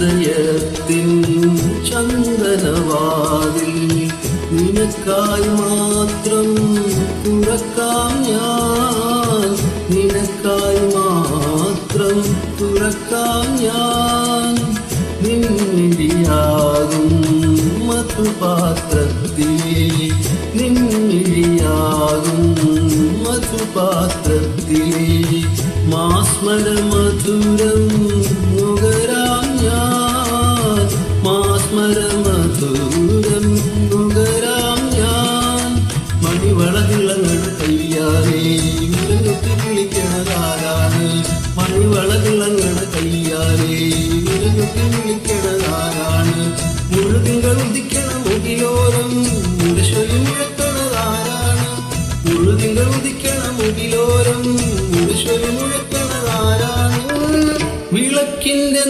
ഹൃദയത്തിൻ ചന്ദനവാതിൽ നിനക്കായി മാത്രം തുറക്കാം ഞാൻ, നിനക്കായി മാത്രം തുറക്കാം ഞാൻ. നിന്നിഴിയാകും മധുപാത്രത്തിലെ, നിന്നിഴിയാകും മധുപാത്രത്തിലെ മാസ്മരമധുരം നുകരാം ഞാൻ, മാസ്മരമധുരം നുകരാം ഞാൻ. മണിവളകിളങ്ങളുടെ കയ്യാലേ വിരഞ്ഞൊട്ടി വിളിക്കണതാരാണ്, മണിവളകിളങ്ങളുടെ കയ്യാലേ വിരഞ്ഞൊട്ടി വിളിക്കണതാരാണ്. മുഴുതിങ്കൾ ഉദിക്കണ മുകിലോരം മുരശൊലി മുഴക്കണതാരാണ്, മുഴുതിങ്കൾ ഉദിക്കണ മുകിലോരം മുരശൊലി മുഴക്കണതാരാണ്. വിളക്കിന്റെ